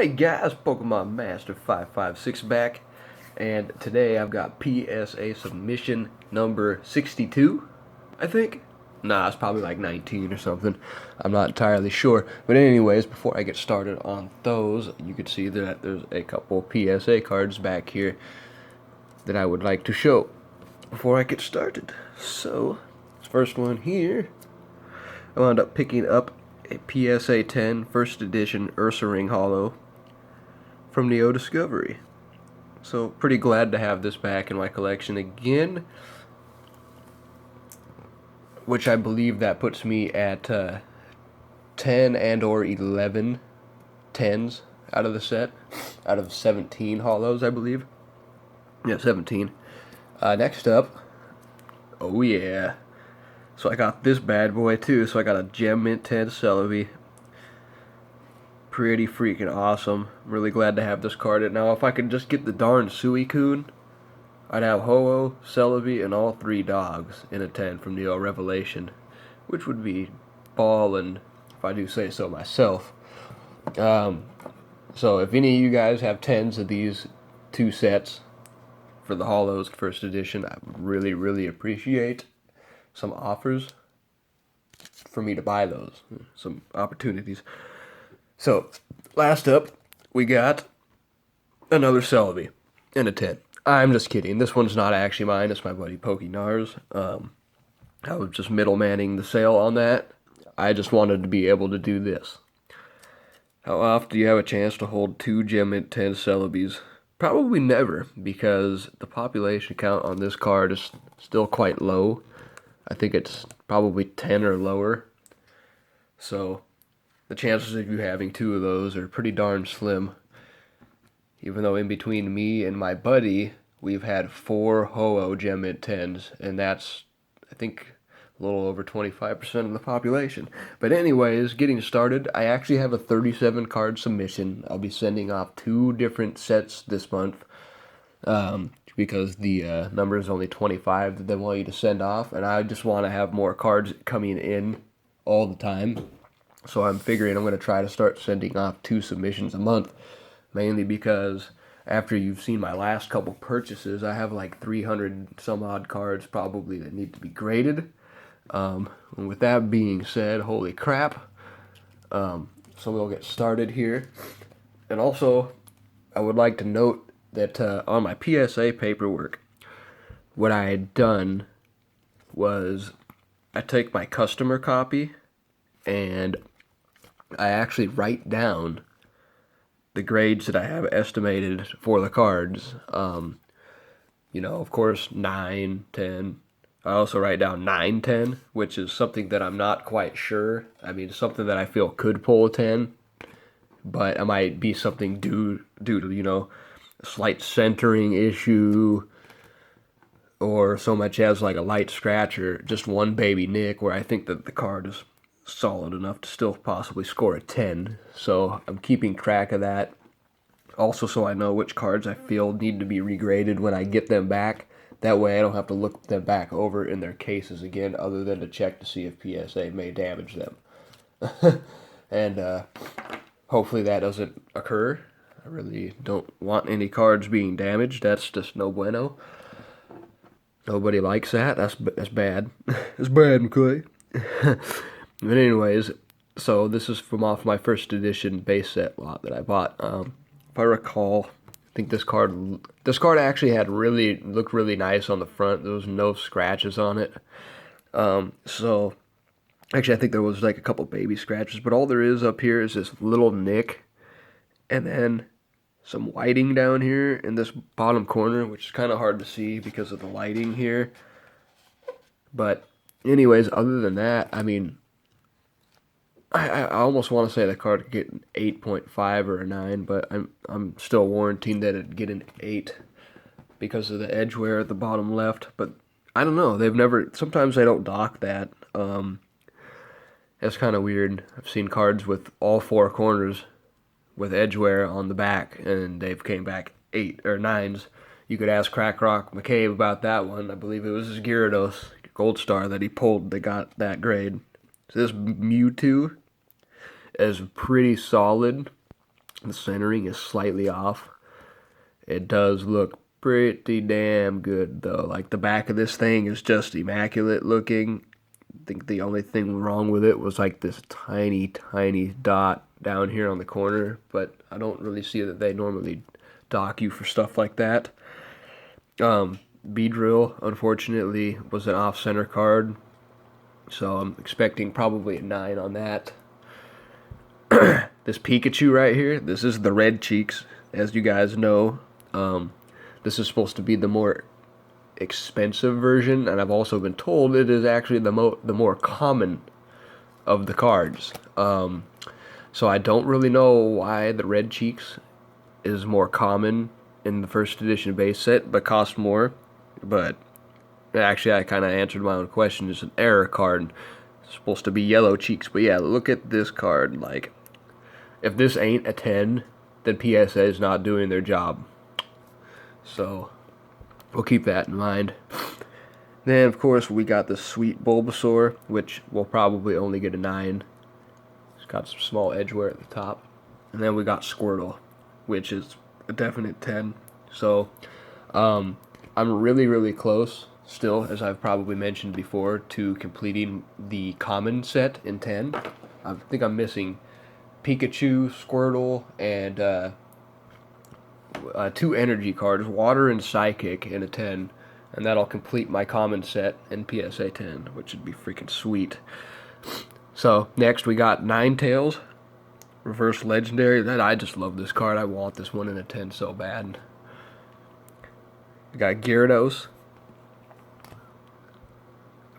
Hey guys, Pokemon Master 556 back, and today I've got PSA submission number 62, I think. Nah, it's probably like 19 or something. I'm not entirely sure. But anyways, before I get started on those, you can see that there's a couple PSA cards back here that I would like to show before I get started. So, this first one here, I wound up picking up a PSA 10 First Edition Ursaring Holo from Neo Discovery. So pretty glad to have this back in my collection again, which I believe that puts me at 10 and or 11 10s out of the set, out of 17 holos, I believe. Yeah, 17. Next up, oh yeah. So I got this bad boy too. So I got a Gem Mint 10 Celebi. Pretty freaking awesome. I'm really glad to have this card. Now, if I could just get the darn Suicune, I'd have Ho-Oh, Celebi, and all three dogs in a 10 from Neo Revelation, which would be ballin', if I do say so myself. So if any of you guys have 10s of these two sets for the Holos First Edition, I would really, really appreciate some offers for me to buy those, some opportunities. So, last up, we got another Celebi in a 10. I'm just kidding. This one's not actually mine. It's my buddy Pokinar's. I was just middlemaning the sale on that. I just wanted to be able to do this. How often do you have a chance to hold two Gem Mint 10 Celebis? Probably never, because the population count on this card is still quite low. I think it's probably 10 or lower. So, the chances of you having two of those are pretty darn slim. Even though in between me and my buddy, we've had 4 Ho-Oh Gem Mint 10s, and that's, I think, a little over 25% of the population. But anyways, getting started, I actually have a 37 card submission. I'll be sending off 2 different sets this month, because the number is only 25 that they want you to send off, and I just want to have more cards coming in all the time. So I'm figuring I'm going to try to start sending off 2 submissions a month, mainly because after you've seen my last couple purchases, I have like 300 some odd cards probably that need to be graded. And with that being said, holy crap. So we'll get started here. And also, I would like to note that on my PSA paperwork, what I had done was I take my customer copy and I actually write down the grades that I have estimated for the cards. Of course, 9, 10. I also write down 9, 10, which is something that I'm not quite sure. I mean, something that I feel could pull a 10, but it might be something due to, a slight centering issue, or so much as like a light scratch or just one baby nick where I think that the card is solid enough to still possibly score a 10. So I'm keeping track of that. Also, so I know which cards I feel need to be regraded when I get them back. That way I don't have to look them back over in their cases again, other than to check to see if PSA may damage them. And hopefully that doesn't occur. I really don't want any cards being damaged. That's just no bueno. Nobody likes that. That's bad. That's bad, McCoy. But anyways, so this is from off my first edition base set lot that I bought. If I recall, I think this card actually looked really nice on the front. There was no scratches on it. So actually, I think there was like a couple baby scratches, but all there is up here is this little nick, and then some whiting down here in this bottom corner, which is kind of hard to see because of the lighting here. But anyways, other than that, I mean, I almost want to say the card could get an 8.5 or a 9, but I'm still warranting that it'd get an 8 because of the edge wear at the bottom left. But I don't know. Sometimes they don't dock that. That's kind of weird. I've seen cards with all 4 corners with edge wear on the back, and they've came back 8 or 9s. You could ask Crack Rock McCabe about that one. I believe it was his Gyarados Gold Star that he pulled that got that grade. So this Mewtwo is pretty solid. The centering is slightly off. It does look pretty damn good though. Like the back of this thing is just immaculate looking. I think the only thing wrong with it was like this tiny, tiny dot down here on the corner, but I don't really see that they normally dock you for stuff like that. Beedrill, unfortunately, was an off-center card, so I'm expecting probably a 9 on that. This Pikachu right here, this is the red cheeks, as you guys know. This is supposed to be the more expensive version, and I've also been told it is actually the more common of the cards. So I don't really know why the red cheeks is more common in the first edition base set, but costs more. But actually, I kind of answered my own question. It's an error card. It's supposed to be yellow cheeks, but yeah, look at this card. Like, if this ain't a 10, then PSA is not doing their job. So we'll keep that in mind. Then, of course, we got the sweet Bulbasaur, which will probably only get a 9. It's got some small edge wear at the top. And then we got Squirtle, which is a definite 10. So, I'm really, really close still, as I've probably mentioned before, to completing the common set in 10. I think I'm missing Pikachu, Squirtle, and 2 energy cards, Water and Psychic, in a 10. And that'll complete my common set in PSA 10, which would be freaking sweet. So, next we got Ninetales, Reverse Legendary. I just love this card. I want this one in a 10 so bad. We got Gyarados,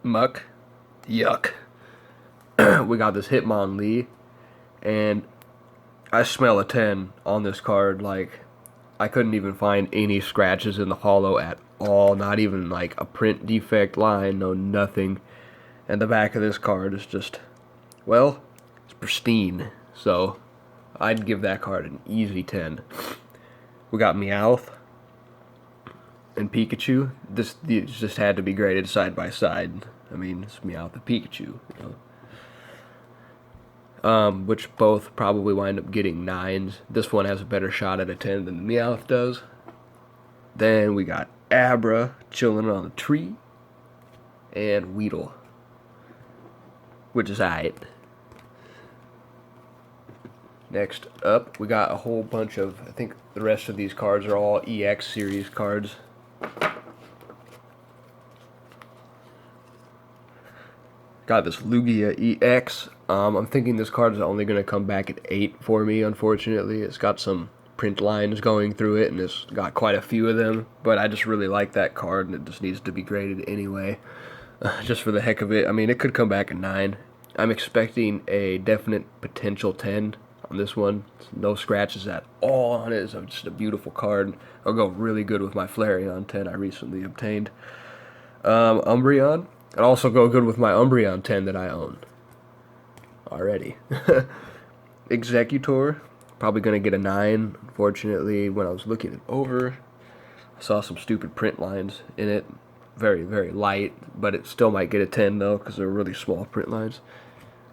Muck, Yuck. We got this Hitmonlee, and I smell a 10 on this card. Like, I couldn't even find any scratches in the holo at all, not even like a print defect line, no nothing. And the back of this card is just, well, it's pristine. So I'd give that card an easy 10. We got Meowth and Pikachu. This just had to be graded side by side. I mean, it's Meowth and Pikachu, you know. Which both probably wind up getting 9s. This one has a better shot at a 10 than Meowth does. Then we got Abra chilling on a tree, and Weedle, which is aight. Next up, we got a whole bunch of, I think the rest of these cards are all EX series cards. Got this Lugia EX. I'm thinking this card is only going to come back at 8 for me, unfortunately. It's got some print lines going through it, and it's got quite a few of them, but I just really like that card, and it just needs to be graded anyway, just for the heck of it. I mean, it could come back at 9. I'm expecting a definite potential 10 on this one. No scratches at all on it. It's just a beautiful card. It'll go really good with my Flareon 10 I recently obtained. Umbreon. It'll also go good with my Umbreon 10 that I own already. Executor. Probably going to get a 9. Unfortunately, when I was looking it over, I saw some stupid print lines in it. Very, very light, but it still might get a 10, though, because they're really small print lines.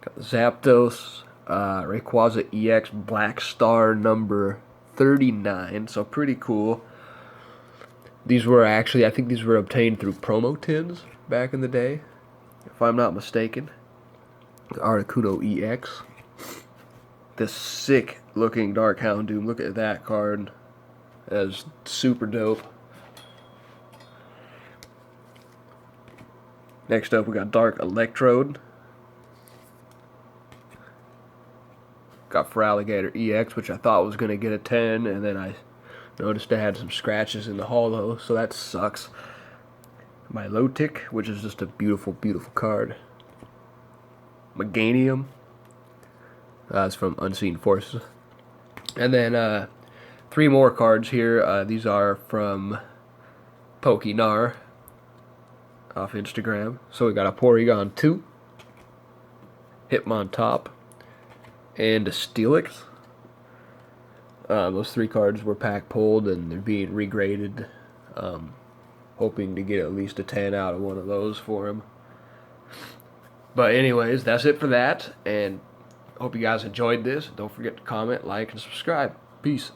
Got Zapdos, Rayquaza EX Black Star number 39, so pretty cool. These were actually, I think these were obtained through promo tins back in the day, if I'm not mistaken. Articuno EX. This sick looking Dark Houndoom. Look at that card. That's super dope. Next up, we got Dark Electrode. Got Feraligatr EX, which I thought was going to get a 10, and then I noticed it had some scratches in the holo, so that sucks. Milotic, which is just a beautiful, beautiful card. Meganium. It's from Unseen Forces. And then 3 more cards here. These are from Pokénar off Instagram. So we got a Porygon 2, Hitmontop, and a Steelix. Those 3 cards were pack pulled and they're being regraded. Hoping to get at least a 10 out of one of those for him. But anyways, that's it for that. And Hope you guys enjoyed this. Don't forget to comment, like, and subscribe. Peace.